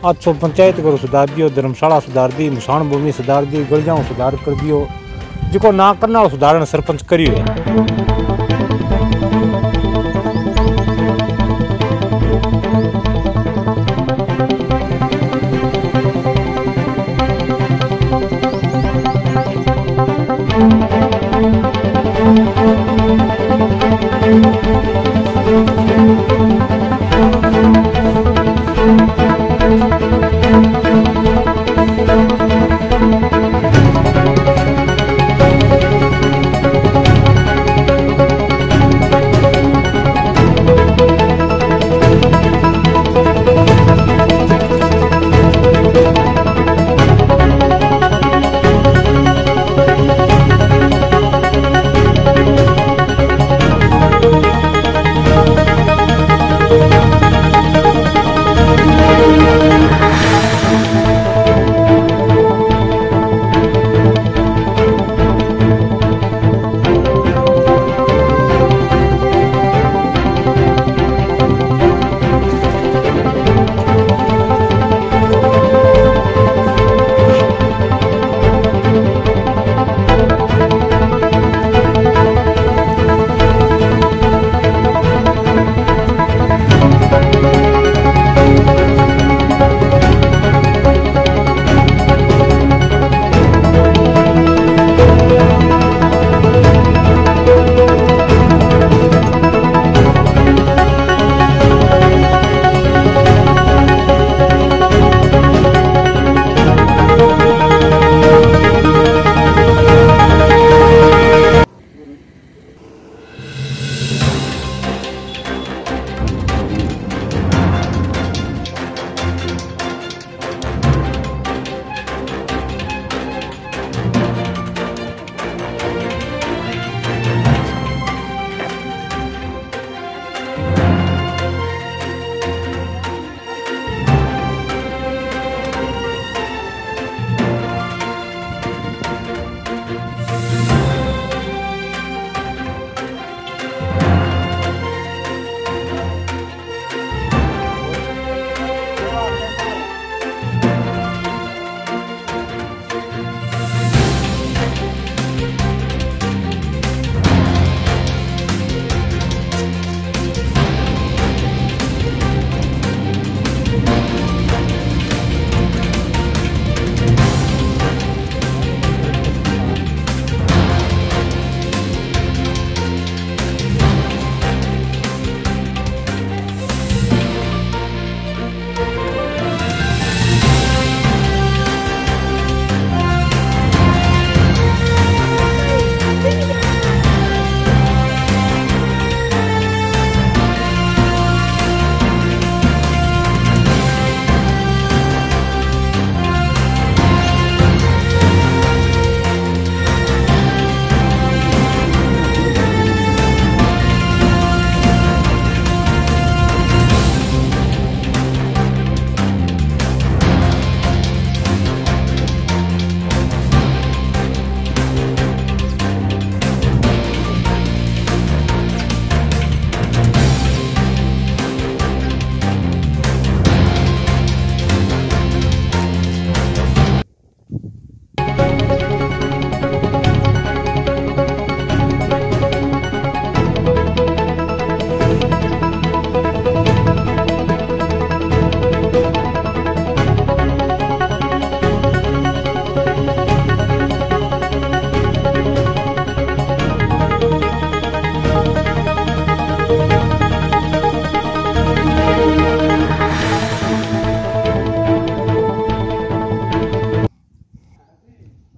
अच्छो पंचायत करो सुधार दियो, धर्मशाला सुधार दी, मुसान भूमि सुधार दी, गलियां सुधार कर दियो, जिको ना करना वो सुधारण सरपंच करियो है।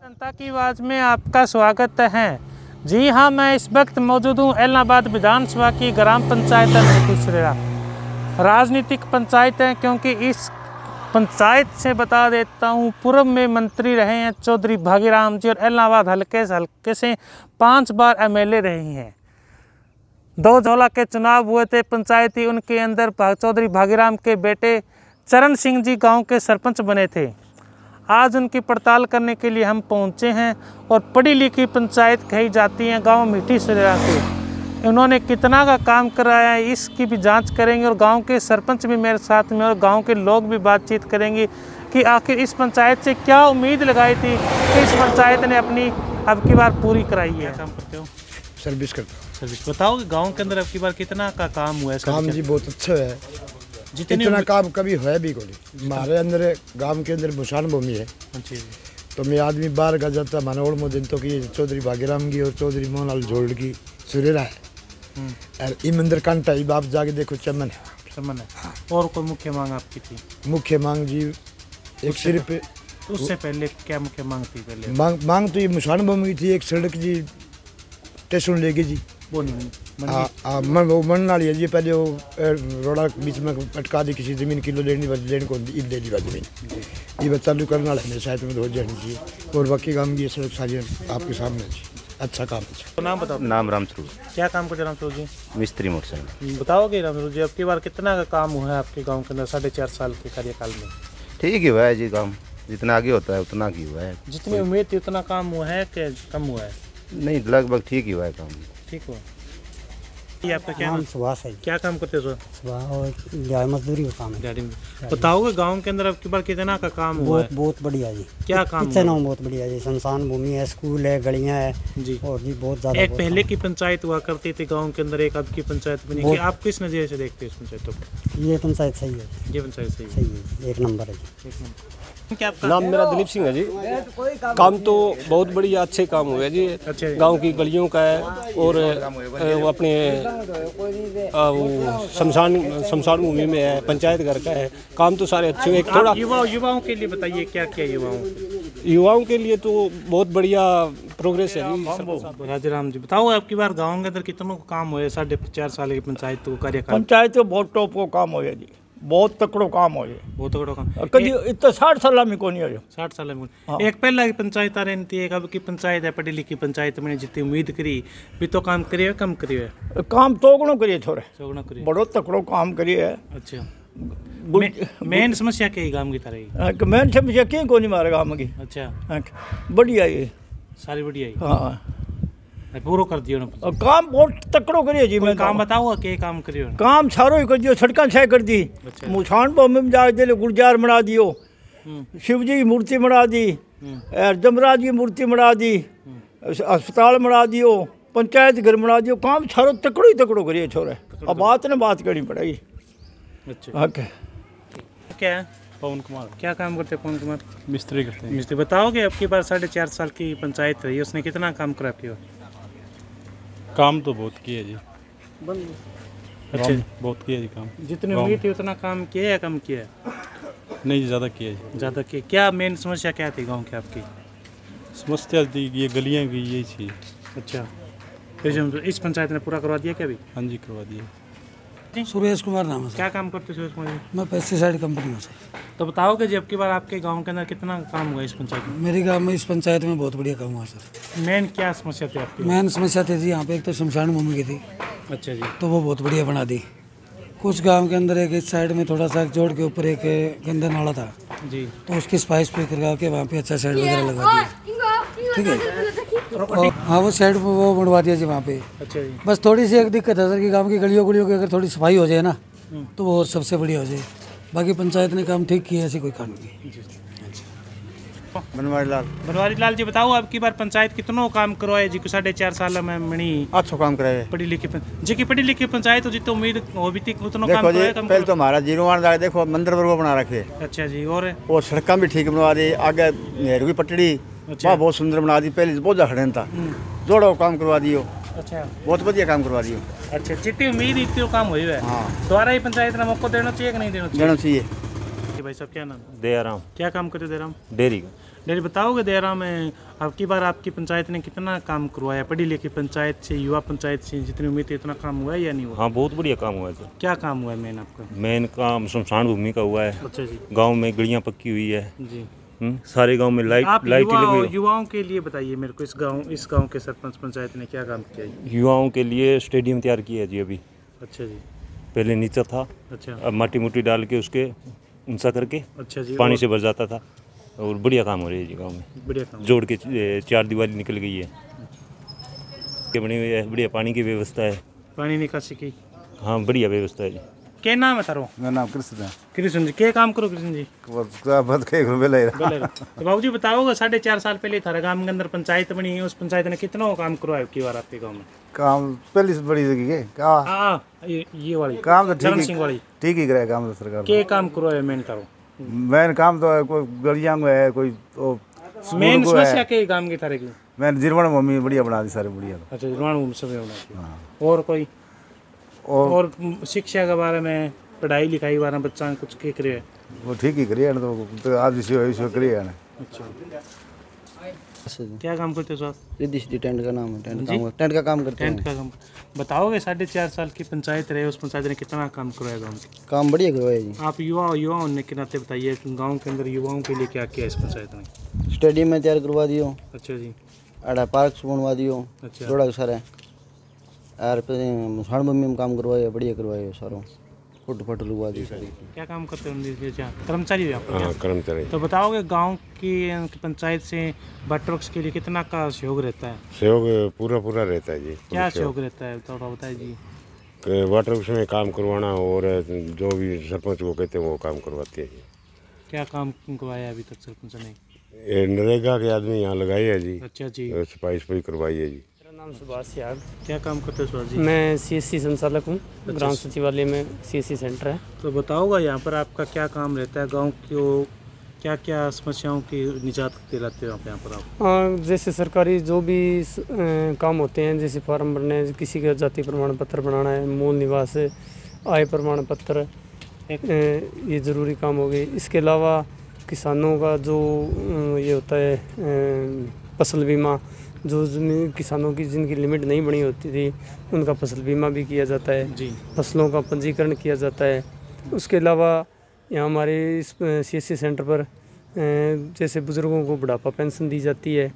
जनता की आवाज़ में आपका स्वागत है। जी हाँ, मैं इस वक्त मौजूद हूँ इलाहाबाद विधानसभा की ग्राम पंचायत मिठीसरेरा। राजनीतिक पंचायत है क्योंकि इस पंचायत से बता देता हूँ, पूर्व में मंत्री रहे हैं चौधरी भागीराम जी और इलाहाबाद हल्के से 5 बार एमएलए रही हैं। 2 झोला के चुनाव हुए थे पंचायती, उनके अंदर चौधरी भागीराम के बेटे चरण सिंह जी गांव के सरपंच बने थे। आज उनकी पड़ताल करने के लिए हम पहुंचे हैं और पढ़ी लिखी पंचायत कही जाती है गांव मिठीसरेरा की। उन्होंने कितना का काम कराया है इसकी भी जांच करेंगे और गांव के सरपंच भी मेरे साथ में और गांव के लोग भी बातचीत करेंगे कि आखिर इस पंचायत से क्या उम्मीद लगाई थी कि इस पंचायत ने अपनी अब की बार पूरी कराई है। काम करते हो? सर्विस करता हूँ। सर्विस। बताओ कि गांव के अंदर अब की बार कितना का काम हुआ है? काम जी बहुत अच्छा है, इतना काम कभी हुआ भी कोई। हमारे अंदर गांव के अंदर मुशान भूमि है, तो मैं आदमी बाहर का जाता मनोड़ मोदिन तो की चौधरी भाग्यराम की और चौधरी मोहनलाल जोड़ की सुरेरा है और ई मंदिर कांटा ही बाप जाके देखो चमन है। हाँ। और कोई मुख्य मांग आपकी थी? मुख्य मांग जी एक सिर्फ उससे पहले क्या मुख्य मांग थी? पहले मांग तो ये मुशान भूमि की थी, एक सड़क जी स्टेशन लेगी जी वो नहीं वो मन नाली है जी। पहले वो रोड़ा बीच में अटका दी, किसी जमीन किलो लेनी को ईद दे दी जमीन ये चालू करने वाला मेरे साइड में हो जानी चाहिए। और बाकी काम भी सड़क सारी आपके सामने जी, अच्छा काम है। तो नाम बताओ। नाम रामस्वरूप। क्या काम करते रामस्वरूप जी? मिस्त्री मोटरसाइकिल। बताओगे रामस्वरूप जी अब की बार कितना का काम हुआ है आपके गाँव के अंदर 4.5 साल के कार्यकाल में? ठीक ही हुआ है जी, काम जितना आगे होता है उतना ही हुआ है। जितनी उम्मीद थी उतना काम हुआ है कि कम हुआ है? नहीं, लगभग ठीक ही हुआ है काम। ठीक हुआ। ये आपका क्या नाम? सुभाष है। क्या काम करते हो? सुबह और दिहाड़ी मजदूरी का काम है। दिहाड़ी में। बताओगे गांव के अंदर अब की बार कितना का काम हुआ है? बहुत बढ़िया जी। क्या काम कितना नाम बहुत बढ़िया जी, शमशान भूमि है, स्कूल है, गलियां है जी। और जी बहुत ज्यादा। एक पहले की पंचायत हुआ करती थी गांव के अंदर, एक अब की पंचायत बनी कि आप किस नजरिए से देखते हैं इस पंचायत को? ये पंचायत सही है। ये पंचायत सही है, एक नंबर है जी। एक नंबर। क्या आपका नाम? मेरा दिलीप सिंह है जी। काम तो बहुत बढ़िया अच्छे काम हुए जी। अच्छा। गांव की गलियों का है और वो अपने वो शमशान भूमि में है, पंचायत घर का है। काम तो सारे अच्छे हुए। थोड़ा युवाओं के लिए बताइए क्या क्या युवाओं के लिए तो बहुत बढ़िया प्रोग्रेस है जी। राजाराम जी बताओ आपकी बार गाँव के अंदर कितना काम हुआ है 4.5 साल की पंचायत को कार्यकाल? पंचायत तो बहुत टॉप को काम हो जी, बहुत तकड़ो काम हो। बहुत तगड़ा काम कभी इतना 60 साल में को नहीं हो। 60 साल में एक पहला की पंचायत आ रही थी, एक अब की पंचायत है पढ़ी लिखी पंचायत में जितनी उम्मीद करी भी तो काम करिए कम करिए? काम तोगणो करिए, थोड़े चौगुना करिए, बड़ो तकड़ो काम करिए। अच्छा। मेन समस्या क्या है गांव की तरह? मेन समस्या कहीं को नहीं मारे गाँव की। अच्छा, बढ़िया ये सारी बढ़िया है। हाँ पूरा कर दियो ना। काम बहुत तकड़ो करिए जी। मैं काम बताओ के काम करियो? काम सारो ही कर दियो, सड़क छाय कर दी। मुछान भूमि में जाके दे गुरजार बना दियो, शिव जी की मूर्ति बना दी, जमराज की मूर्ति बना दी, अस्पताल बना दियो, पंचायत घर बना दियो। काम सारो तकड़ो ही तकड़ो करिए छोरे। अब बात ने बात करनी पड़ेगी। अच्छा। क्या है? पवन कुमार। क्या काम करते हैं पवन कुमार? मिस्त्री करते हैं। मिस्त्री। बताओगे अब की बार 4.5 साल की पंचायत रही, उसने कितना काम करा आपकी? काम तो बहुत किया जी। अच्छा, बहुत किया जी काम। जितनी उम्मीद थी उतना काम किया या कम किया? नहीं, ज़्यादा किया जी। ज़्यादा किया। क्या मेन समस्या क्या थी गांव की आपकी? समस्या थी ये गलियाँ की यही थी। अच्छा, फिर इस पंचायत ने पूरा करवा दिया क्या अभी? हाँ जी, करवा दिया। सुरेश कुमार नाम है। क्या काम करते सुरेश कुमार? मैं पेस्टिसाइड कंपनी में से। तो बताओगे जी अब की बार आपके गांव के अंदर कितना काम हुआ इस पंचायत में? मेरे गांव में इस पंचायत में बहुत बढ़िया काम हुआ सर। मेन क्या समस्या थी आपकी? मेन समस्या थी जी यहाँ पे एक तो शमशान भूमि की थी। अच्छा जी। तो वो बहुत बढ़िया बना दी। कुछ गांव के अंदर एक इस साइड में थोड़ा सा जोड़ के ऊपर एक गंदा नाला था जी, तो उसकी स्पाइस पे करवा के वहाँ पे अच्छा साइड वगैरह लगा दिया। ठीक है, हाँ वो साइड वो बनवा दिया जी वहाँ पे। अच्छा जी। बस थोड़ी सी एक दिक्कत है सर कि गांव की गलियों की अगर थोड़ी सफाई हो जाए ना तो वो और सबसे बढ़िया हो जाए। बाकी पंचायत ने काम ठीक किया, ऐसी कोई काम नहीं। बनवारी लाल जी बताओ अब की बार पंचायत कितनों काम करवाए जी 4.5 साल में मणि? अच्छा काम कराए पढ़ी लिखी जी की पढ़ी लिखी पंचायत हो जितनी उम्मीद हो भी थी उतना काम देखो जी। कराए? पहले तो हमारा जीरोवान जाके देखो मंदिर वर्ग बना रखे। अच्छा जी। और सड़क भी ठीक बनवा दी, आगे नेहरू की पटड़ी बहुत सुंदर बना दी। पहले बहुत खड़े था, जोड़ो काम करवा दियो। अच्छा, बहुत बढ़िया काम करवा दियो। अच्छा, जितनी उम्मीद इतनी काम हुई है। हाँ, दोबारा ही पंचायत ने मौका देना चाहिए कि नहीं देना चाहिए? भाई साहब क्या नाम? दयाराम। क्या काम करते दयाराम? डेयरी का। डेयरी। बताओगे दयाराम में अब की बार आपकी पंचायत ने कितना काम करवाया? पढ़ी लिखी पंचायत से, युवा पंचायत से जितनी उम्मीद थी इतना काम हुआ है या नहीं हुआ? हाँ, बहुत बढ़िया काम हुआ है सर। क्या काम हुआ है मेन आपका? मेन काम शमशान भूमि का हुआ है। अच्छा जी। गाँव में गलियाँ पक्की हुई है जी। सारे गांव में लाइट आप लगी। युवाओं के लिए बताइए मेरे को, इस गांव के सरपंच पंचायत ने क्या काम किया? युवाओं के लिए स्टेडियम तैयार किया है जी अभी। अच्छा जी। पहले नीचा था। अच्छा। अब माटी मुटी डाल के उसके ऊंचा करके अच्छा जी पानी से भर जाता था और बढ़िया काम हो रही है जी गांव में। बढ़िया काम जोड़ के 4 दीवारी निकल गई है, बढ़िया पानी की व्यवस्था है। पानी निकासी की? हाँ बढ़िया व्यवस्था है जी। क्या नाम है तारो? मेरा नाम कृष्ण है। कृष्ण जी, क्या काम करो कृष्ण जी? तो बाबू जी बताओगे 4.5 साल पहले थारा गांव के अंदर पंचायत बनी है, उस पंचायत ने कितना काम करवाया की बार आपके गांव में? काम पहली से बड़ी जगह है ये वाली काम तो चरण सिंह वाली ठीक ही कराया काम तो सरकार। क्या काम करवाया मेन तारो? मेन काम तो कोई गलियां में है, कोई मेन समस्या क्या गांव की थारे की? मैंने जिरवण मम्मी बढ़िया बना दी सारे बढ़िया। अच्छा जिरवण सब बना दी। और कोई और शिक्षा के बारे में, पढ़ाई लिखाई के बारे में बच्चा कुछ क्या करे? वो ठीक ही करिए ना, तो आज इसी करिए ना। अच्छा क्या काम करते हो आप? रिद्धि टेंट का नाम है, टेंट का काम करते हैं। टेंट का काम बताओगे 4.5 साल की पंचायत रहे, उस पंचायत ने कितना काम करवाया गाँव के? काम बढ़िया करवाया जी। आप युवाओं ने के नाते बताइए गाँव के अंदर युवाओं के लिए क्या किया इस पंचायत ने? स्टेडियम में तैयार करवा दियो। अच्छा जी। आड़ा पार्क बनवा दियो। अच्छा थोड़ा सारा यार मुसाण मम्मी में काम करवाए, बढ़िया करवाए सारों, फुट लगवा दी सारी। क्या काम करते हैं? कर्मचारी हो आप? हाँ कर्मचारी। तो बताओगे गांव की पंचायत से वाटर वर्क्स के लिए कितना का सहयोग रहता है? सहयोग पूरा रहता है जी। क्या सहयोग रहता है थोड़ा बताइए जी। वाटर वर्क्स में काम करवाना और जो भी सरपंच को कहते हैं वो काम करवाते हैं जी। क्या काम करवाया अभी तक सरपंच ने? ये नरेगा के आदमी यहाँ लगाए है जी। अच्छा जी। सफाई करवाई है जी। मेरा नाम सुभाष याग। क्या काम करते हो जी? मैं CSC संचालक हूँ। ग्राम सचिवालय में CSC सेंटर है। तो बताओगा यहाँ पर आपका क्या काम रहता है, गांव को क्या क्या समस्याओं की निजात दिलाते हो आप यहाँ पर आप? जैसे सरकारी जो भी काम होते हैं, जैसे फॉर्म भरने, किसी का जाति प्रमाण पत्र बनाना है, मूल निवास, आय प्रमाण पत्र, ये ज़रूरी काम हो गए। इसके अलावा किसानों का जो ये होता है फसल बीमा, जो किसानों की जिनकी लिमिट नहीं बनी होती थी उनका फसल बीमा भी किया जाता है जी। फसलों का पंजीकरण किया जाता है। उसके अलावा यहाँ हमारे इस CSC सेंटर पर जैसे बुज़ुर्गों को बुढ़ापा पेंशन दी जाती है,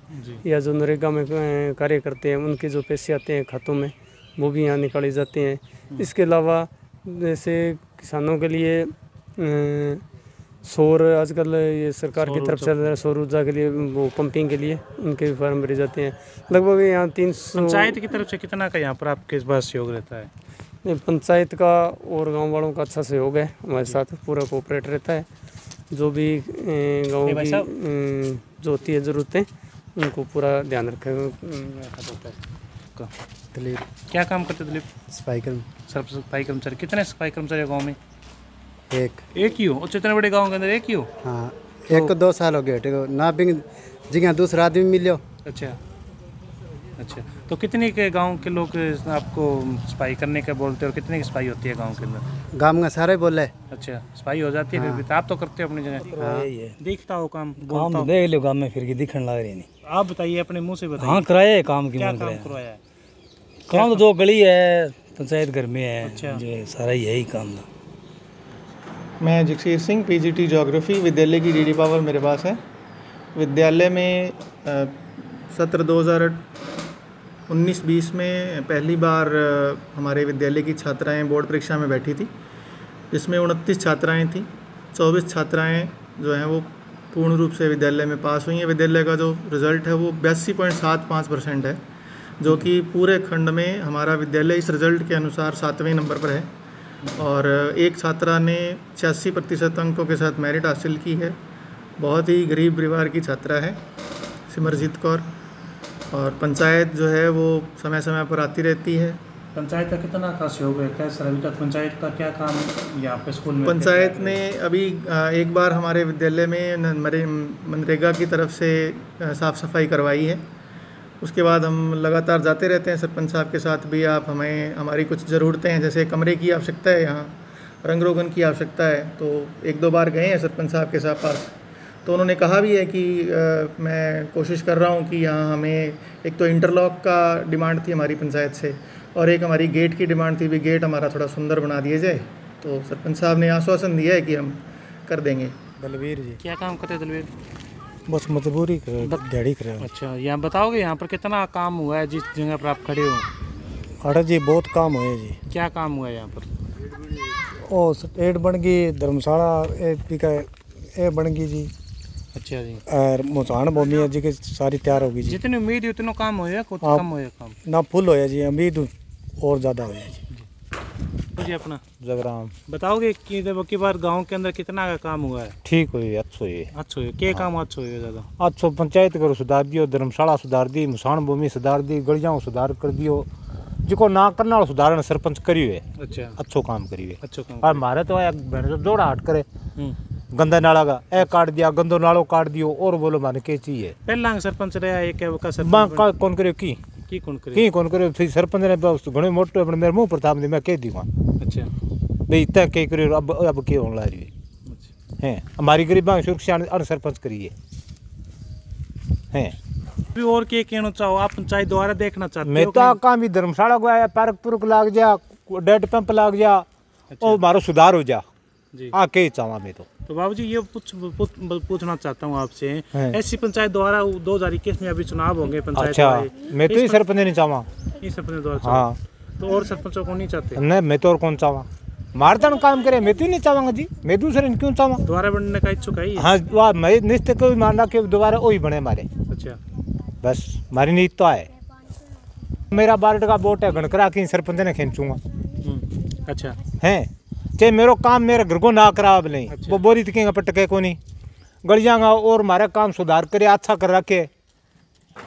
या जो नरेगा में कार्य करते हैं उनके जो पैसे आते हैं खातों में वो भी यहाँ निकाले जाते हैं। इसके अलावा जैसे किसानों के लिए सौर आजकल ये सरकार की तरफ से सौर ऊर्जा के लिए वो पंपिंग के लिए उनके भी फार्म भरे जाते हैं। लगभग यहाँ 300। पंचायत की तरफ से कितना का यहाँ पर आपके पास सहयोग रहता है? पंचायत का और गांव वालों का अच्छा सहयोग है, हमारे साथ पूरा कोऑपरेट रहता है। जो भी गाँव की जो होती है ज़रूरतें उनको पूरा ध्यान रखा जाता है। दिलीप क्या काम करते दिलीप? सफाई कर्मचारी। कितने सफाई कर्मचारी गाँव में? एक ही हो? अच्छा इतने बड़े गाँव के अंदर एक ही हो? हाँ तो 1 को 2 साल हो गए ना बिंग जिगा दूसरा आदमी मिलो। अच्छा तो कितने के गांव के लोग आपको सफाई करने का बोलते हैं और कितने की सफाई होती है गांव के अंदर? गांव में सारे बोले। अच्छा सफाई हो जाती है? फिर भी आप तो करते हो अपनी जगह। दिखता हो काम देख लो गांव में फिर की दिखने लग रही नहीं। आप बताइए अपने मुंह से बताइए। हाँ कराया काम की। क्या काम करवाया है? काम तो जो गली है पंचायत घर में है। अच्छा सारा यही काम था। मैं जगसीर सिंह, PGT ज्योग्राफी, विद्यालय की DD पावर मेरे पास है। विद्यालय में सत्र 2019-20 में पहली बार हमारे विद्यालय की छात्राएं बोर्ड परीक्षा में बैठी थी, जिसमें 29 छात्राएं थीं। 24 छात्राएं जो हैं वो पूर्ण रूप से विद्यालय में पास हुई हैं। विद्यालय का जो रिज़ल्ट है वो 82.75% है, जो कि पूरे खंड में हमारा विद्यालय इस रिज़ल्ट के अनुसार 7वें नंबर पर है। और एक छात्रा ने 86% अंकों के साथ मेरिट हासिल की है। बहुत ही गरीब परिवार की छात्रा है, सिमरजीत कौर। और पंचायत जो है वो समय समय पर आती रहती है। पंचायत का कितना का सहयोग रहता है सर? अभी तक पंचायत का क्या काम यहाँ पे स्कूल में? पंचायत ने अभी एक बार हमारे विद्यालय में मनरेगा की तरफ से साफ़ सफाई करवाई है। उसके बाद हम लगातार जाते रहते हैं सरपंच साहब के साथ भी। आप हमें हमारी कुछ ज़रूरतें हैं, जैसे कमरे की आवश्यकता है, यहाँ रंग रोगन की आवश्यकता है, तो 1-2 बार गए हैं सरपंच साहब के साथ पास। तो उन्होंने कहा भी है कि मैं कोशिश कर रहा हूँ कि यहाँ हमें एक तो इंटरलॉक का डिमांड थी हमारी पंचायत से, और एक हमारी गेट की डिमांड थी भी, गेट हमारा थोड़ा सुंदर बना दिया जाए। तो सरपंच साहब ने आश्वासन दिया है कि हम कर देंगे। दलवीर जी क्या काम करते हैं दलवीर? बस मजबूरी दिहाड़ी कर। अच्छा यहाँ बताओगे यहाँ पर कितना काम हुआ है जिस जगह पर आप खड़े हो? अरे जी बहुत काम हुए जी। क्या काम हुआ है यहाँ पर? ओ स्टेट बन गई, धर्मशाला ए बन गई जी। अच्छा जी। और मुसाण भूमि है जी की सारी तैयार होगी जी। जितनी उम्मीद है उतना काम होया, कुछ कम होया काम? ना फुल होया जी, उम्मीद और ज़्यादा हो जाए जी। अपना जगराम बताओगे कि जब की बार गांव के अंदर कितना का काम हुआ है? ठीक हुई, अच्छो हुई, अच्छा हुई, क्या काम अच्छा हुआ ज़्यादा? अच्छो पंचायत करो सुधार दियो, धर्मशाला सुधार दी, मुसाण भूमि सुधार दी, गलियां सुधार कर दियो, जिको ना करना वाला सुधारण सरपंच करियो है। अच्छा, अच्छो काम करियो अच्छा काम। और मारे तो एक बहन जोड़ा हट करे गंदा नाला का ए काट दिया, गंदो नालो काट दियो, और बोलो माने के चाहिए। पहला सरपंच रहा है क्या का सरपंच कौन करियो की कौन करे की कौन करियो फिर सरपंच ने बस घणे मोटो अपने मेरे मुंह पर था मैं कह दूंगा। अच्छा भाई तय के करियो, अब के होने ला रही है हमारी गरीबा की सुरक्षा अन सरपंच करिए हैं। और क्या कहना चाहो आप पंचायत द्वारा देखना चाहते हो? मैं तो काम भी धर्मशाला को आया, पार्क पुरक लाग जा, डेड पंप लाग जा, और मारो सुधार हो जा जी। के चाहवा मैं तो बाबूजी ये पूछना चाहता हूँ आपसे, ऐसी पंचायत द्वारा 2021 में अभी चुनाव होंगे पंचायत। अच्छा मैं तो ही सरपंच नहीं चाहवा, इस सरपंच द्वारा। हाँ तो और सरपंचों को नहीं चाहते? नहीं मैं तो और कौन चाहवा, मारदान काम करे मैं तो ही नहीं चाहूंगा जी, मैं दूसरे ने क्यों चाहवा? दोबारा बनने का इच्छुक है? हाँ वाह मैं निश्चित कोई मानना कि दोबारा वही बने मारे। अच्छा बस हमारी नीति तो है, मेरा 12 का वोट है गणकरा की सरपंच ने खींचूंगा। अच्छा हैं चाहे मेरो काम मेरे घर को ना करा नहीं। अच्छा। वो बोरी तकेगा पटके को नहीं गलियाँ और हमारा काम सुधार करे अच्छा कर रखे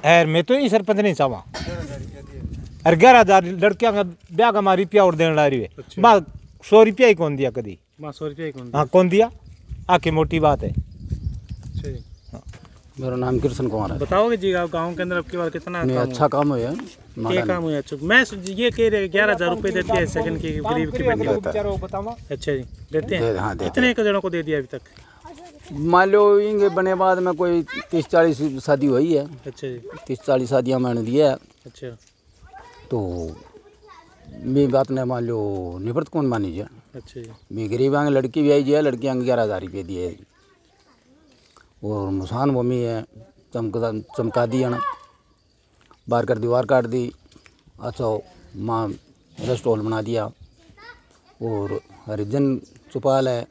है, मैं तो ही सरपंच नहीं चाहवा। अरे 11,000 लड़कियां का ब्याह का मारी रुपया और देने ला रही है। अच्छा। माँ 100 रुपया ही कौन दिया कभी? 100 रुपया ही कौन? हाँ कौन दिया? आके मोटी बात है। अच्छा जी। मेरा नाम कृष्ण कुमार है। बताओगे जी आप गांव के अंदर अब की बार कितना काम अच्छा काम हुआ? क्या काम हुआ? मैं ये कह रहे 11,000 रुपये देते हैं सेकंड की गरीब की बहन। अच्छा जी देते हैं? हाँ, कितने जनों को दे दिया अभी तक? मान लो इंगे बने बाद में कोई 30-40 शादी हुई है। अच्छा जी 30-40 शादियाँ मैंने दिया है। अच्छा तो मेरी बात ने मान लो निवृत्त कौन मानी जाए। अच्छा जी मैं गरीब आगे लड़की भी आई जाए, लड़की आगे 11,000 रुपये दिए और मुसान भूमि है चमका दिया ना, बाहर कर दीवार काट दी। अच्छा माँ रेस्ट हॉल बना दिया और हरिजन चौपाल है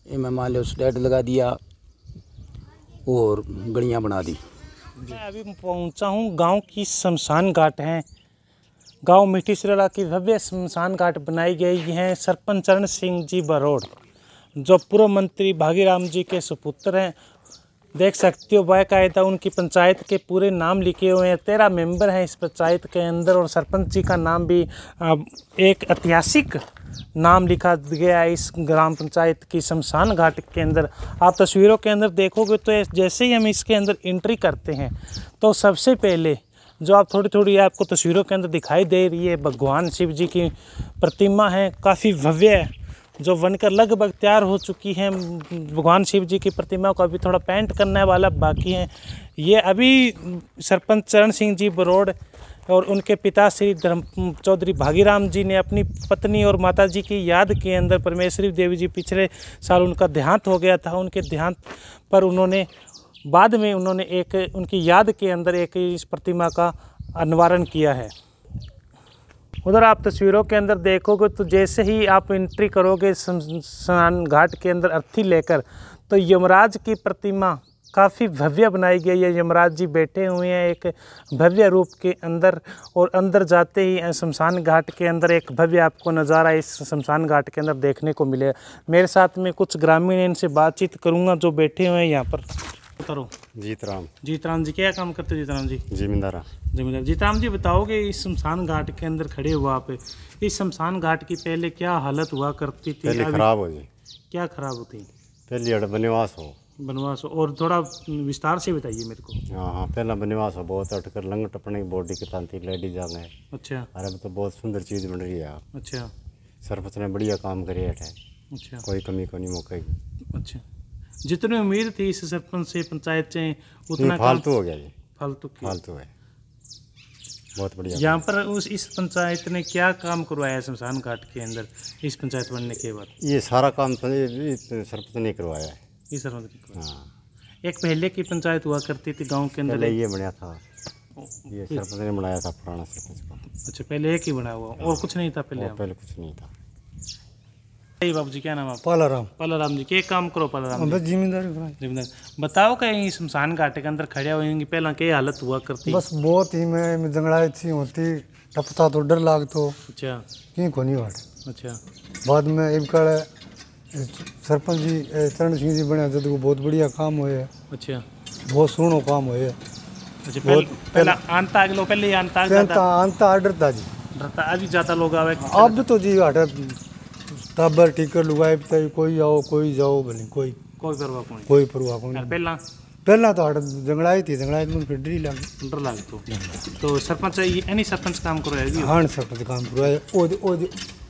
इनमें मान लो स्टेट लगा दिया और गलियाँ बना दी। मैं अभी पहुंचा हूं गांव की शमशान घाट है। गांव मिट्टी सिरला की भव्य शमशान घाट बनाई गई है। सरपंच चरण सिंह जी बरोड़ जो पूर्व मंत्री भागीराम जी के सुपुत्र हैं। देख सकते हो बाकायदा उनकी पंचायत के पूरे नाम लिखे हुए हैं। 13 मेंबर हैं इस पंचायत के अंदर और सरपंच जी का नाम भी एक ऐतिहासिक नाम लिखा गया है इस ग्राम पंचायत की शमशान घाट के अंदर। आप तस्वीरों के अंदर देखोगे तो जैसे ही हम इसके अंदर एंट्री करते हैं तो सबसे पहले जो आप थोड़ी आपको तस्वीरों के अंदर दिखाई दे रही है भगवान शिव जी की प्रतिमा है, काफ़ी भव्य है, जो बनकर लगभग तैयार हो चुकी हैं। भगवान शिव जी की प्रतिमा को अभी थोड़ा पेंट करने वाला बाकी है। ये अभी सरपंच चरण सिंह जी बरोड़ और उनके पिता श्री चौधरी भागीराम जी ने अपनी पत्नी और माता जी की याद के अंदर परमेश्वरी देवी जी पिछले साल उनका देहांत हो गया था। उनके देहांत पर उन्होंने बाद में एक उनकी याद के अंदर एक इस प्रतिमा का अनावरण किया है। उधर आप तस्वीरों के अंदर देखोगे तो जैसे ही आप एंट्री करोगे शमशान घाट के अंदर अर्थी लेकर तो यमराज की प्रतिमा काफ़ी भव्य बनाई गई है। यमराज जी बैठे हुए हैं एक भव्य रूप के अंदर और अंदर जाते ही शमशान घाट के अंदर एक भव्य आपको नज़ारा इस शमशान घाट के अंदर देखने को मिलेगा। मेरे साथ में कुछ ग्रामीण इनसे बातचीत करूँगा जो बैठे हुए हैं यहाँ पर। करो जीतराम जी क्या काम करते हो? जीतराम जी जमींदार। जीतराम जी बताओगे इस शमशान घाट के अंदर खड़े हुआ आप, इस शमशान घाट की पहले क्या हालत हुआ करती थी? पहले खराब हो गई। क्या खराब होती? पहले बनवास हो और थोड़ा विस्तार से बताइए मेरे को। हाँ पहला बनवास हो बहुत अटकर लंग टपने की बॉडी की तांती लेडीज आ गए। अच्छा अरे अब तो बहुत सुंदर चीज़ बन रही है। अच्छा सरपंच ने बढ़िया काम करे है। अच्छा कोई कमी को नहीं मौका ही। अच्छा जितनी उम्मीद थी इस सरपंच से पंचायत से उतना फालतू हो गया जी। फालतू है बहुत बढ़िया। यहाँ पर इस पंचायत ने क्या काम करवाया शमशान घाट के अंदर इस पंचायत बनने के बाद? ये सारा काम तो सरपंच ने करवाया है। ये सरपंच ने करवाया। हाँ एक पहले की पंचायत हुआ करती थी गांव के अंदर, ये बनाया था, ये सरपंच ने बनाया था पुराना सरपंच को। अच्छा पहले एक ही बना हुआ और कुछ नहीं था? पहले कुछ नहीं था। बाबू जी क्या नाम है? पालाराम जी क्या काम करो? पालाराम जी जिम्मेदारी बताओ कहीं शमशान घाट के अंदर खड़े हुए पहला क्या हालत हुआ करती? बस बहुत ही में जंगड़ाई थी होती टपता तो डर लाग तो अच्छा कहीं को नहीं वाट। अच्छा बाद में एक काल सरपंच जी चरण सिंह जी बने जब बहुत बढ़िया काम हुए। अच्छा बहुत सोहनो काम हुए। अच्छा पहला आंता अगलो पहले ही आंता आंता डरता जी डरता अभी ज़्यादा लोग आवे। अब तो जी हटा टाबर टिकर लुगाए कोई आओ कोई जाओ भले कोई परवाह कोई पहला तो हट जंगड़ाई थी जंगड़ाई में फिर डर लग तो सरपंच एनी सरपंच काम करो है। हाँ सरपंच काम करो है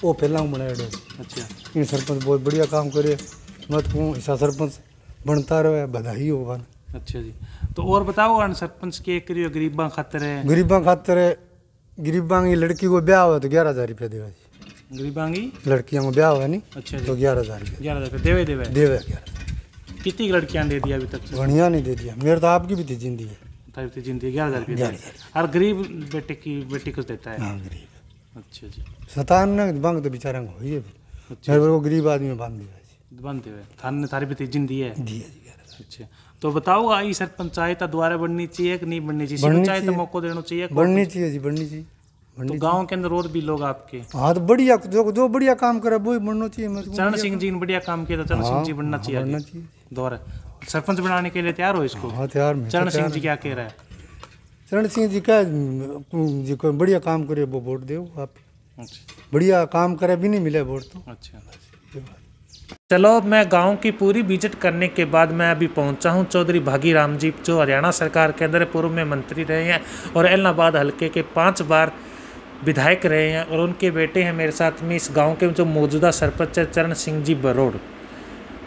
ओ पहला बनाया। अच्छा ये सरपंच बहुत बढ़िया काम करे मत को ऐसा सरपंच बनता रहे बधाई होगा। अच्छा जी तो और बताओ सरपंच के करियो गरीबा खातर है। गरीबा की लड़की को ब्याह हुआ तो 11,000 रुपया देवा जी। गरीबा की लड़कियों को ब्याह हुआ नहीं। अच्छा तो 11,000 रुपया 11,000 देवे 11,000। कितनी लड़कियां दे दिया अभी तक? बढ़िया नहीं दे दिया। मेरे तो आपकी भी थी जिंदगी 11,000 रुपया और गरीब बेटी कुछ देता है। हाँ गरीब। अच्छा जी 57 बंग तो बेचारा हो ही है। मेरे को गरीब आदमी बांध दिया थाने थारी भी जिंदगी है। अच्छा तो बताओ आई सर पंचायत दोबारा बढ़नी चाहिए कि नहीं बढ़नी चाहिए? पंचायत मौका देना चाहिए? बढ़नी चाहिए जी बढ़नी चाहिए। तो गांव के अंदर और भी लोग आपके हाँ तो बढ़िया जो बढ़िया काम करे वो ही बढ़ना चाहिए। चरण सिंह जी ने बढ़िया काम किया तो चरण सिंह जी बनना चाहिए दोबारा सरपंच बनाने के लिए तैयार हो इसको? हाँ तैयार। चरण सिंह जी क्या कह रहा है? चरण सिंह जी क्या जी कोई बढ़िया काम करे वो वोट दो आप। बढ़िया काम करे भी नहीं मिले वोट तो। अच्छा चलो मैं गांव की पूरी विजिट करने के बाद मैं अभी पहुंचा हूं चौधरी भागीराम जी जो हरियाणा सरकार के अंदर पूर्व में मंत्री रहे हैं और एलनाबाद हल्के के 5 बार विधायक रहे हैं और उनके बेटे हैं मेरे साथ में। इस गांव के जो मौजूदा सरपंच है चरण सिंह जी बरोड़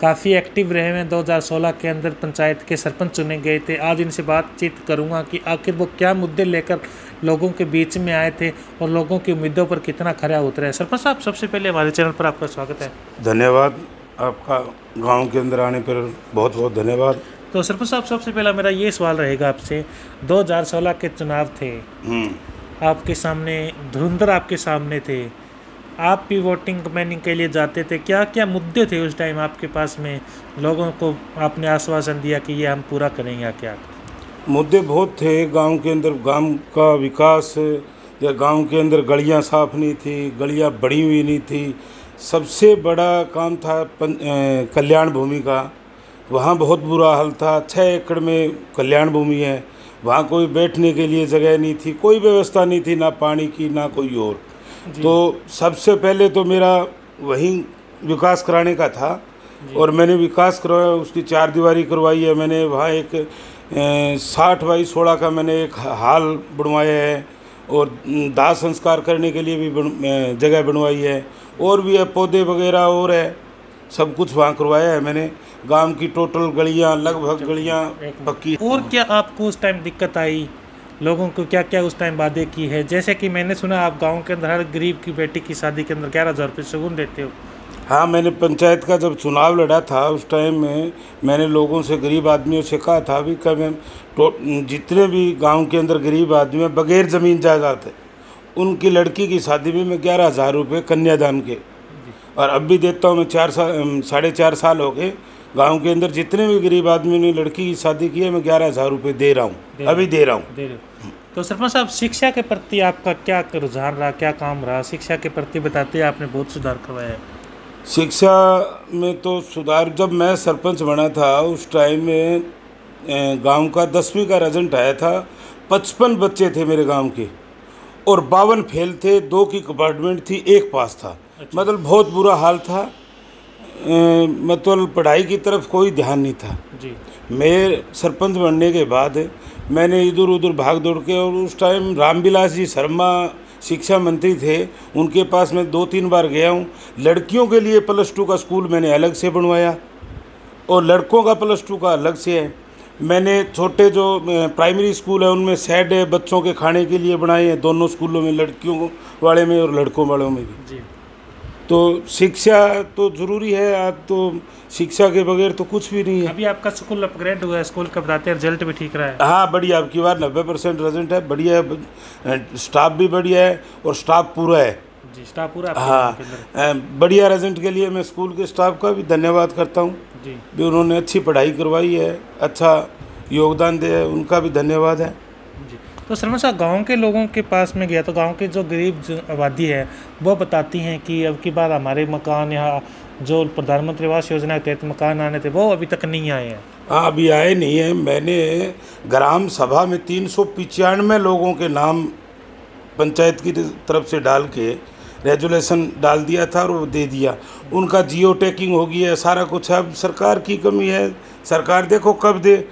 काफ़ी एक्टिव रहे हैं। 2016 के अंदर पंचायत के सरपंच चुने गए थे। आज इनसे बातचीत करूंगा कि आखिर वो क्या मुद्दे लेकर लोगों के बीच में आए थे और लोगों की उम्मीदों पर कितना खरा उतरे हैं। सरपंच साहब सबसे पहले हमारे चैनल पर आपका स्वागत है। धन्यवाद। आपका गांव के अंदर आने पर बहुत बहुत धन्यवाद। तो सरपंच साहब सबसे पहला मेरा ये सवाल रहेगा आपसे 2016 के चुनाव थे आपके सामने धुरंधर आपके सामने थे आप भी वोटिंग कैंपेनिंग के लिए जाते थे क्या क्या मुद्दे थे उस टाइम आपके पास में लोगों को आपने आश्वासन दिया कि ये हम पूरा करेंगे क्या? मुद्दे बहुत थे गांव के अंदर। गांव का विकास या गांव के अंदर गलियां साफ नहीं थी गलियां बड़ी हुई नहीं थी। सबसे बड़ा काम था कल्याण भूमि का। वहाँ बहुत बुरा हाल था। 6 एकड़ में कल्याण भूमि है। वहाँ कोई बैठने के लिए जगह नहीं थी कोई व्यवस्था नहीं थी ना पानी की ना कोई और। तो सबसे पहले तो मेरा वहीं विकास कराने का था और मैंने विकास करवाया। उसकी 4 दीवारी करवाई है मैंने। वहाँ एक 60 बाई 16 का मैंने एक हाल बनवाया है और दाह संस्कार करने के लिए भी जगह बनवाई है और भी है पौधे वगैरह और है सब कुछ वहाँ करवाया है मैंने। गांव की टोटल गलियाँ लगभग गलियाँ पक्की। और क्या आपको उस टाइम दिक्कत आई? लोगों को क्या क्या उस टाइम वादे की है? जैसे कि मैंने सुना आप गांव के अंदर हर गरीब की बेटी की शादी के अंदर 11,000 रुपये शगुन देते हो। हाँ मैंने पंचायत का जब चुनाव लड़ा था उस टाइम में मैंने लोगों से गरीब आदमियों से कहा था भी कि मैं जितने भी गांव के अंदर गरीब आदमी हैं बगैर ज़मीन जायदाद है उनकी लड़की की शादी में मैं 11,000 रुपये कन्यादान के और अब भी देता हूँ। मैं 4.5 साल हो गए गांव के अंदर जितने भी गरीब आदमी ने लड़की की शादी की है मैं 11,000 रुपये दे रहा हूँ अभी दे रहा हूँ। तो सरपंच साहब शिक्षा के प्रति आपका क्या रुझान रहा क्या काम रहा? शिक्षा के प्रति बताते हैं आपने बहुत सुधार करवाया है। शिक्षा में तो सुधार जब मैं सरपंच बना था उस टाइम में गांव का 10वीं का रिजल्ट आया था। 55 बच्चे थे मेरे गांव के और 52 फेल थे 2 की कंपार्टमेंट थी 1 पास था। अच्छा। मतलब बहुत बुरा हाल था। मतलब पढ़ाई की तरफ कोई ध्यान नहीं था जी। मैं सरपंच बनने के बाद मैंने इधर उधर भाग दौड़ के और उस टाइम रामविलास जी शर्मा शिक्षा मंत्री थे उनके पास मैं 2-3 बार गया हूँ। लड़कियों के लिए +2 का स्कूल मैंने अलग से बनवाया और लड़कों का +2 का अलग से है। मैंने छोटे जो प्राइमरी स्कूल है उनमें शेड है बच्चों के खाने के लिए बनाए हैं दोनों स्कूलों में लड़कियों वाले में और लड़कों वालों में भी जी। तो शिक्षा तो ज़रूरी है। आज तो शिक्षा के बगैर तो कुछ भी नहीं है। अभी आपका स्कूल अपग्रेड हुआ है स्कूल का बताते हैं रिजल्ट भी ठीक रहा है? हाँ बढ़िया आपकी बार 90% रिजल्ट है बढ़िया है। स्टाफ भी बढ़िया है और स्टाफ पूरा है जी। स्टाफ पूरा हाँ बढ़िया रिजल्ट के लिए मैं स्कूल के स्टाफ का भी धन्यवाद करता हूँ जी। भी उन्होंने अच्छी पढ़ाई करवाई है अच्छा योगदान दिया है उनका भी धन्यवाद है जी। तो सरपंच साहब, गांव के लोगों के पास में गया तो गांव के जो गरीब आबादी है वो बताती हैं कि अब की बार हमारे मकान यहाँ जो प्रधानमंत्री आवास योजना के तहत मकान आने थे वो अभी तक नहीं आए हैं। हाँ, अभी आए नहीं है। मैंने ग्राम सभा में 395 लोगों के नाम पंचायत की तरफ से डाल के रेजुलेशन डाल दिया था और वो दे दिया। उनका जियो टैगिंग हो गया है, सारा कुछ है। अब सरकार की कमी है, सरकार देखो कब दे।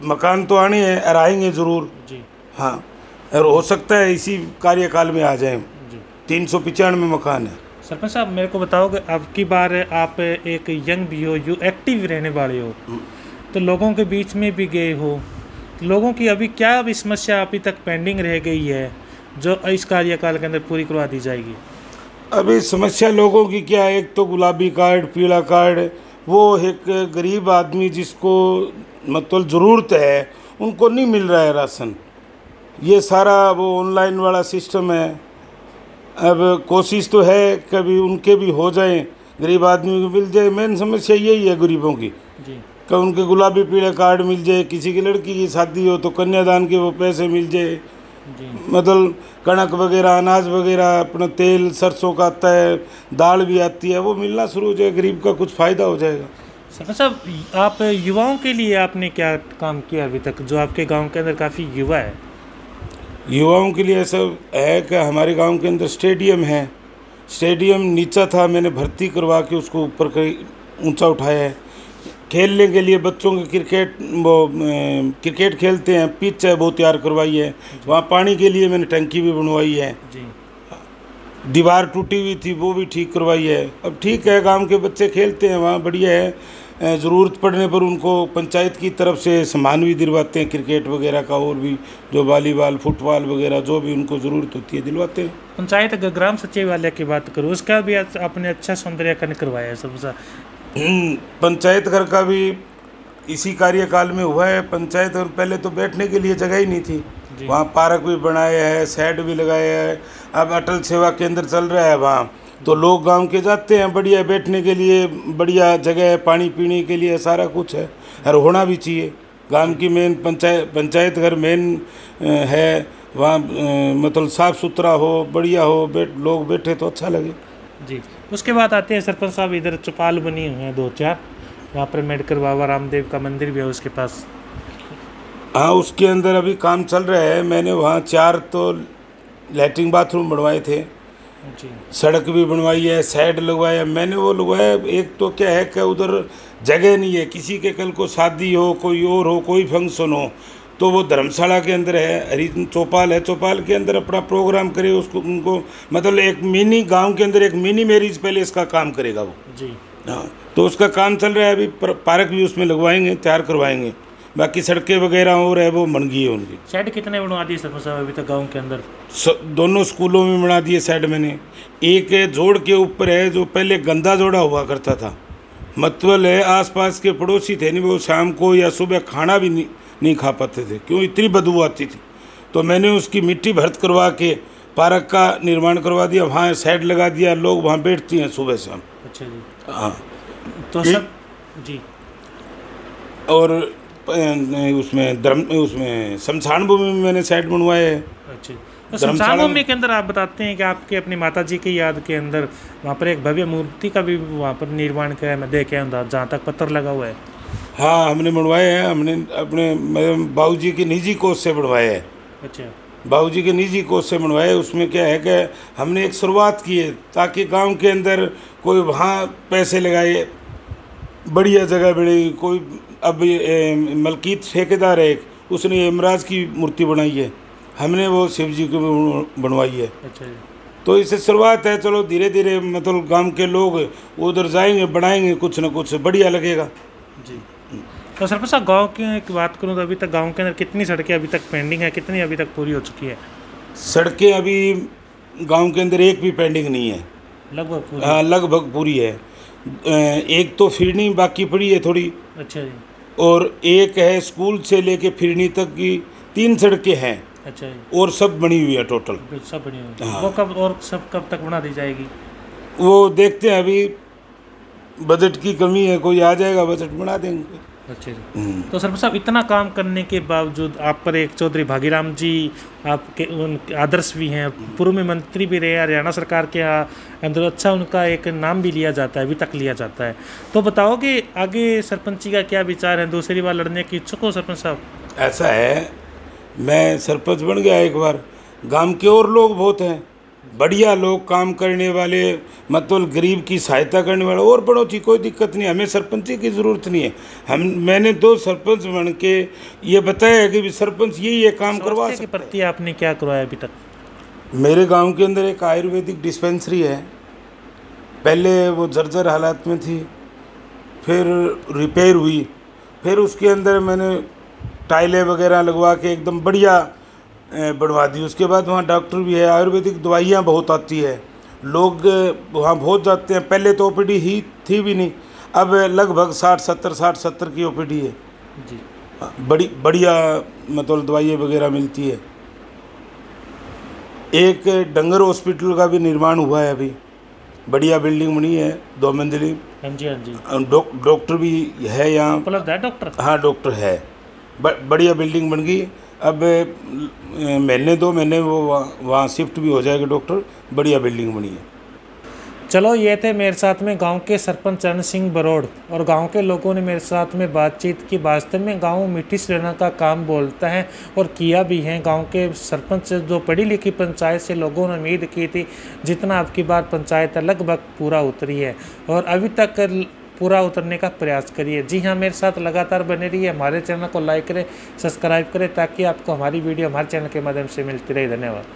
मकान तो आने हैं और आएंगे ज़रूर जी। हाँ, और हो सकता है इसी कार्यकाल में आ जाएं। 395 मकान है। सरपंच साहब, मेरे को बताओगे, अब की बार आप एक यंग भी हो, यू एक्टिव रहने वाले हो, तो लोगों के बीच में भी गए हो, लोगों की अभी क्या अभी समस्या अभी तक पेंडिंग रह गई है जो इस कार्यकाल के अंदर पूरी करवा दी जाएगी? अभी समस्या लोगों की क्या है, एक तो गुलाबी कार्ड, पीला कार्ड, वो एक गरीब आदमी जिसको मतलब ज़रूरत है उनको नहीं मिल रहा है राशन। ये सारा वो ऑनलाइन वाला सिस्टम है। अब कोशिश तो है कभी उनके भी हो जाए, गरीब आदमी को मिल जाए। मेन समस्या यही है गरीबों की कि उनके गुलाबी पीले कार्ड मिल जाए। किसी की लड़की की शादी हो तो कन्यादान के वो पैसे मिल जाए। मतलब कणक वगैरह, अनाज वगैरह, अपना तेल सरसों का आता है, दाल भी आती है, वो मिलना शुरू हो जाए, गरीब का कुछ फ़ायदा हो जाएगा। सरपंच साहब, आप युवाओं के लिए आपने क्या काम किया अभी तक, जो आपके गांव के अंदर काफ़ी युवा है? युवाओं के लिए ऐसा है कि हमारे गांव के अंदर स्टेडियम है। स्टेडियम नीचा था, मैंने भर्ती करवा के उसको ऊपर ऊंचा उठाया है। खेलने के लिए बच्चों के क्रिकेट खेलते हैं, पिच है वो तैयार करवाई है। वहाँ पानी के लिए मैंने टंकी भी बनवाई है। दीवार टूटी हुई थी वो भी ठीक करवाई है। अब ठीक है, गांव के बच्चे खेलते हैं वहाँ, बढ़िया है। ज़रूरत पड़ने पर उनको पंचायत की तरफ से सामान भी दिलवाते हैं, क्रिकेट वगैरह का, और भी जो वॉलीबॉल, फुटबॉल वगैरह जो भी उनको ज़रूरत होती है दिलवाते हैं। पंचायत अगर ग्राम सचिवालय की बात करूँ, उसका भी आपने अच्छा सौंदर्यीकरण करवाया है सबसे। पंचायत घर का भी इसी कार्यकाल में हुआ है। पंचायत घर पहले तो बैठने के लिए जगह ही नहीं थी, वहाँ पार्क भी बनाया है, शेड भी लगाया है। अब अटल सेवा केंद्र चल रहा है वहाँ, तो लोग गांव के जाते हैं, बढ़िया बैठने के लिए बढ़िया जगह है, पानी पीने के लिए सारा कुछ है, और होना भी चाहिए। गांव की मेन पंचायत घर मेन है, वहाँ मतलब साफ़ सुथरा हो, बढ़िया हो, लोग बैठे तो अच्छा लगे जी। उसके बाद आते हैं सरपंच साहब, इधर चौपाल बनी हुई है 2-4, वहाँ पर मेडकर बाबा रामदेव का मंदिर भी है उसके पास। हाँ, उसके अंदर अभी काम चल रहा है। मैंने वहाँ 4 तो लैट्रिन बाथरूम बनवाए थे जी। सड़क भी बनवाई है, शेड लगवाया मैंने, वो लगवाया। एक तो क्या है कि उधर जगह नहीं है, किसी के कल को शादी हो, कोई और हो, कोई फंक्शन हो, तो वो धर्मशाला के अंदर है, हरी चौपाल है, चौपाल के अंदर अपना प्रोग्राम करे उसको, उनको मतलब एक मिनी गांव के अंदर एक मिनी मैरिज पैलेस का काम करेगा वो जी। हाँ, तो उसका काम चल रहा है अभी। पार्क भी उसमें लगवाएंगे, तैयार करवाएंगे। बाकी सड़कें वगैरह और है वो बन गई है उनकी। शेड कितने बनवा दिए सरपंच साहब अभी तक गाँव के अंदर? दोनों स्कूलों में बना दिए शेड मैंने। एक जोड़ के ऊपर है जो पहले गंदा जोड़ा हुआ करता था, मतलब है आसपास के पड़ोसी थे नहीं, वो शाम को या सुबह खाना भी नहीं खा पाते थे, क्यों इतनी बदबू आती थी। तो मैंने उसकी मिट्टी भर्त करवा के पार्क का निर्माण करवा दिया, वहाँ शेड लगा दिया, लोग वहाँ बैठती हैं सुबह शाम। अच्छा जी। हाँ तो सब जी। और उसमें शमशान भूमि में मैंने शेड बनवाए है। अच्छा, तो शमशान भूमि के अंदर आप बताते हैं कि आपके अपनी माता जी की याद के अंदर वहाँ पर एक भव्य मूर्ति का भी वहाँ पर निर्माण किया है, मैं देखे जहाँ तक पत्थर लगा हुआ है। हाँ, हमने बनवाए हैं, हमने अपने बाबूजी के निजी कोष से बनवाए हैं। अच्छा, बाबूजी के निजी कोष से बनवाए। उसमें क्या है कि हमने एक शुरुआत की है ताकि गांव के अंदर कोई वहाँ पैसे लगाए, बढ़िया जगह बनेगी। कोई अब मलकीत ठेकेदार है, उसने यमराज की मूर्ति बनाई है, हमने वो शिव जी की बनवाई है। अच्छा, तो इससे शुरुआत है। चलो धीरे धीरे मतलब गांव के लोग उधर जाएंगे, बनाएंगे, कुछ न कुछ बढ़िया लगेगा जी। तो सरपंच साहब, गाँव की बात करूँ तो अभी तक गाँव के अंदर कितनी सड़कें अभी तक पेंडिंग है, कितनी अभी तक पूरी हो चुकी है? सड़कें अभी गांव के अंदर एक भी पेंडिंग नहीं है, लगभग पूरी। हाँ, लगभग पूरी है। एक तो फिरनी बाकी पड़ी है थोड़ी। अच्छा जी। और एक है स्कूल से लेके फिरनी तक की 3 सड़कें हैं। अच्छा जी। और सब बनी हुई है टोटल, सब बनी हुई है। हाँ। वो कब तक बना दी जाएगी? वो देखते हैं, अभी बजट की कमी है, कोई आ जाएगा बजट बना देंगे। अच्छा जी। तो सरपंच साहब, इतना काम करने के बावजूद आप पर एक चौधरी भागीराम जी आपके उन आदर्श भी हैं, पूर्व में मंत्री भी रहे, हरियाणा सरकार के अंदर अच्छा उनका एक नाम भी लिया जाता है, अभी तक लिया जाता है। तो बताओ कि आगे सरपंची का क्या विचार है, दूसरी बार लड़ने की इच्छुक हो सरपंच साहब? ऐसा है, मैं सरपंच बन गया एक बार, गांव के और लोग बहुत हैं बढ़िया लोग, काम करने वाले, मतलब गरीब की सहायता करने वाले, और बड़ों की कोई दिक्कत नहीं, हमें सरपंची की ज़रूरत नहीं है। मैंने 2 सरपंच बन के ये बताया है कि सरपंच यही काम करवा सकते। के प्रति आपने क्या करवाया अभी तक? मेरे गांव के अंदर एक आयुर्वेदिक डिस्पेंसरी है, पहले वो जर्जर हालात में थी, फिर रिपेयर हुई, फिर उसके अंदर मैंने टाइलें वगैरह लगवा के एकदम बढ़िया बढ़वा दी। उसके बाद वहाँ डॉक्टर भी है, आयुर्वेदिक दवाइयाँ बहुत आती है, लोग वहाँ बहुत जाते हैं। पहले तो ओपीडी ही थी भी नहीं, अब लगभग 60-70 की ओपीडी है जी। बढ़िया मतलब दवाइयाँ वगैरह मिलती है। एक डंगर हॉस्पिटल का भी निर्माण हुआ है, अभी बढ़िया बिल्डिंग बनी है, 2 मंजिली। हाँ जी, हाँ जी। डॉक्टर भी है यहाँ उपलब्ध है डॉक्टर? हाँ, डॉक्टर है, बढ़िया बिल्डिंग बन गई। अब महीने 2 महीने वो वहाँ शिफ्ट भी हो जाएगा डॉक्टर, बढ़िया बिल्डिंग बनी है। चलो, ये थे मेरे साथ में गांव के सरपंच चरण सिंह बरोड़, और गांव के लोगों ने मेरे साथ में बातचीत की। वास्तव में गांव मिट्टी से रहने का काम बोलता है और किया भी है। गांव के सरपंच जो पढ़ी लिखी पंचायत से लोगों ने उम्मीद की थी, जितना अब की बार पंचायत लगभग पूरा उतरी है, और अभी तक पूरा उतरने का प्रयास करिए। जी हाँ, मेरे साथ लगातार बने रहिए, हमारे चैनल को लाइक करें, सब्सक्राइब करें, ताकि आपको हमारी वीडियो हमारे चैनल के माध्यम से मिलती रहे। धन्यवाद।